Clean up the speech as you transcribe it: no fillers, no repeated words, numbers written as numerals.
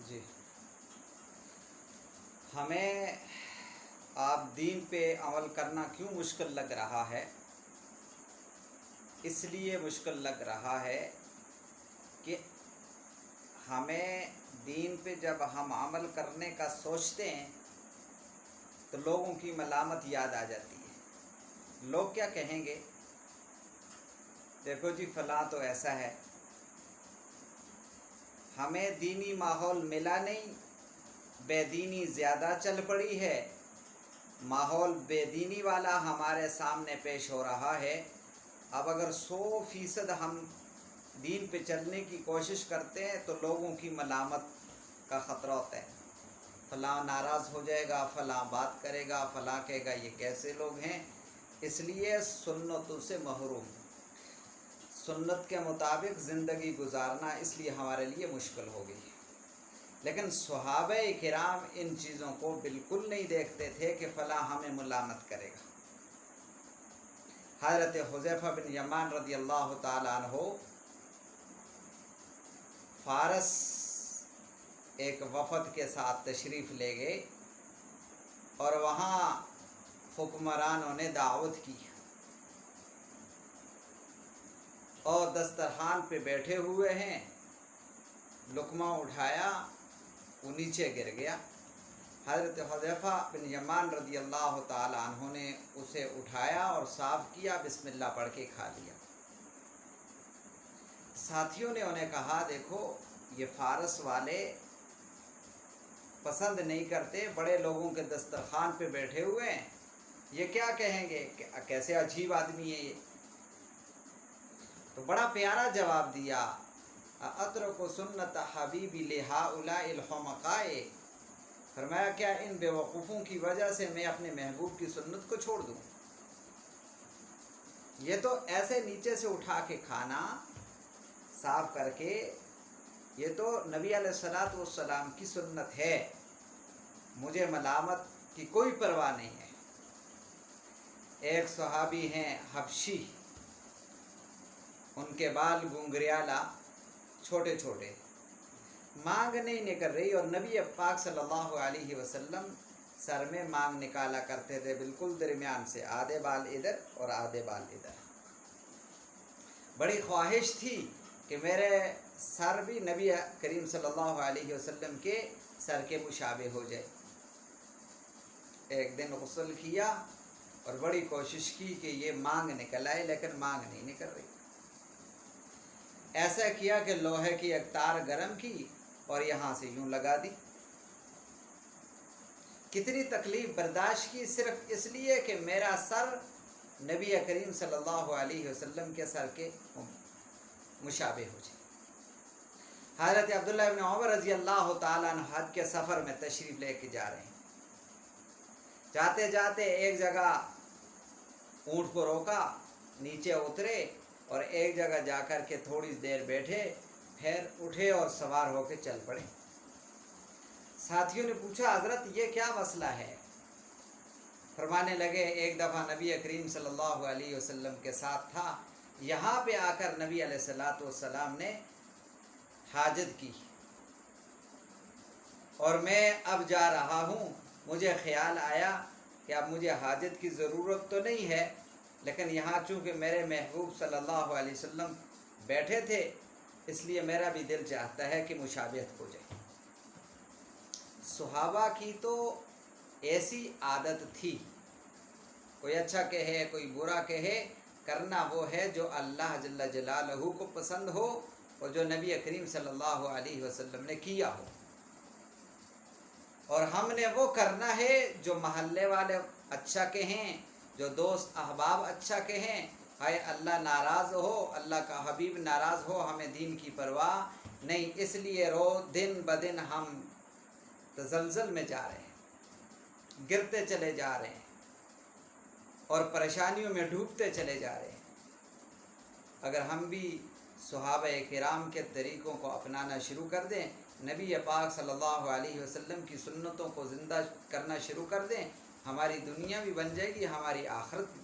جی ہمیں آپ دین پہ عمل کرنا کیوں مشکل لگ رہا ہے؟ اس لیے مشکل لگ رہا ہے کہ ہمیں دین پہ جب ہم عمل کرنے کا سوچتے ہیں تو لوگوں کی ملامت یاد آ جاتی ہے۔ لوگ کیا کہیں گے؟ دیکھو جی فلاں تو ایسا ہے، ہمیں دینی ماحول ملا نہیں، بے دینی زیادہ چل پڑی ہے، ماحول بے دینی والا ہمارے سامنے پیش ہو رہا ہے۔ اب اگر 100% ہم دین پہ چلنے کی کوشش کرتے ہیں تو لوگوں کی ملامت کا خطرہ ہوتا ہے، فلاں ناراض ہو جائے گا، فلاں بات کرے گا، فلاں کہے گا یہ کیسے لوگ ہیں۔ اس لیے سنتوں سے محروم، سنت کے مطابق زندگی گزارنا اس لیے ہمارے لیے مشکل ہو گئی۔ لیکن صحابہ کرام ان چیزوں کو بالکل نہیں دیکھتے تھے کہ فلاں ہمیں ملامت کرے گا۔ حضرت حذیفہ بن یمان رضی اللہ تعالیٰ عنہ فارس ایک وفد کے ساتھ تشریف لے گئے اور وہاں حکمرانوں نے دعوت کی اور دسترخوان پہ بیٹھے ہوئے ہیں، لقمہ اٹھایا، وہ نیچے گر گیا۔ حضرت حذیفہ بن یمان رضی اللہ تعالیٰ عنہ نے اسے اٹھایا اور صاف کیا، بسم اللہ پڑھ کے کھا لیا۔ ساتھیوں نے انہیں کہا دیکھو یہ فارس والے پسند نہیں کرتے، بڑے لوگوں کے دسترخوان پہ بیٹھے ہوئے ہیں، یہ کیا کہیں گے کہ کیسے عجیب آدمی ہے یہ۔ تو بڑا پیارا جواب دیا، اترک سنت حبیبی لہؤلاء الحمقاء، فرمایا کیا ان بیوقوفوں کی وجہ سے میں اپنے محبوب کی سنت کو چھوڑ دوں؟ یہ تو ایسے نیچے سے اٹھا کے کھانا، صاف کر کے، یہ تو نبی علیہ الصلوۃ والسلام کی سنت ہے، مجھے ملامت کی کوئی پرواہ نہیں ہے۔ ایک صحابی ہیں حبشی، ان کے بال گنگریالا، چھوٹے چھوٹے، مانگ نہیں نکل رہی، اور نبی پاک صلی اللہ علیہ وسلم سر میں مانگ نکالا کرتے تھے، بالکل درمیان سے، آدھے بال ادھر اور آدھے بال ادھر۔ بڑی خواہش تھی کہ میرے سر بھی نبی کریم صلی اللہ علیہ وسلم کے سر کے مشابہ ہو جائے۔ ایک دن غسل کیا اور بڑی کوشش کی کہ یہ مانگ نکل آئے، لیکن مانگ نہیں نکل رہی۔ ایسا کیا کہ لوہے کی ایک تار گرم کی اور یہاں سے یوں لگا دی۔ کتنی تکلیف برداشت کی، صرف اس لیے کہ میرا سر نبی کریم صلی اللہ علیہ وسلم کے سر کے مشابہ ہو جائے۔ حضرت عبداللہ ابن عمر رضی اللہ تعالیٰ عنہ حج کے سفر میں تشریف لے کے جا رہے ہیں، جاتے جاتے ایک جگہ اونٹ کو روکا، نیچے اترے اور ایک جگہ جا کر کے تھوڑی دیر بیٹھے، پھر اٹھے اور سوار ہو کے چل پڑے۔ ساتھیوں نے پوچھا حضرت یہ کیا مسئلہ ہے؟ فرمانے لگے ایک دفعہ نبی کریم صلی اللہ علیہ وسلم کے ساتھ تھا، یہاں پہ آ کر نبی علیہ الصلوۃ والسلام نے حاجت کی اور میں اب جا رہا ہوں، مجھے خیال آیا کہ اب مجھے حاجت کی ضرورت تو نہیں ہے، لیکن یہاں چونکہ میرے محبوب صلی اللہ علیہ وسلم بیٹھے تھے، اس لیے میرا بھی دل چاہتا ہے کہ مشابہت ہو جائے۔ صحابہ کی تو ایسی عادت تھی، کوئی اچھا کہے کوئی برا کہے، کرنا وہ ہے جو اللہ جل جلالہ کو پسند ہو اور جو نبی کریم صلی اللہ علیہ وسلم نے کیا ہو، اور ہم نے وہ کرنا ہے جو محلے والے اچھا کہیں، جو دوست احباب اچھا کہیں۔ ہائے اللہ ناراض ہو، اللہ کا حبیب ناراض ہو، ہمیں دین کی پرواہ نہیں۔ اس لیے دن بدن ہم تزلزل میں جا رہے ہیں، گرتے چلے جا رہے ہیں اور پریشانیوں میں ڈوبتے چلے جا رہے ہیں۔ اگر ہم بھی صحابہ کرام کے طریقوں کو اپنانا شروع کر دیں، نبی پاک صلی اللہ علیہ وسلم کی سنتوں کو زندہ کرنا شروع کر دیں، ہماری دنیا بھی بن جائے گی، ہماری آخرت بھی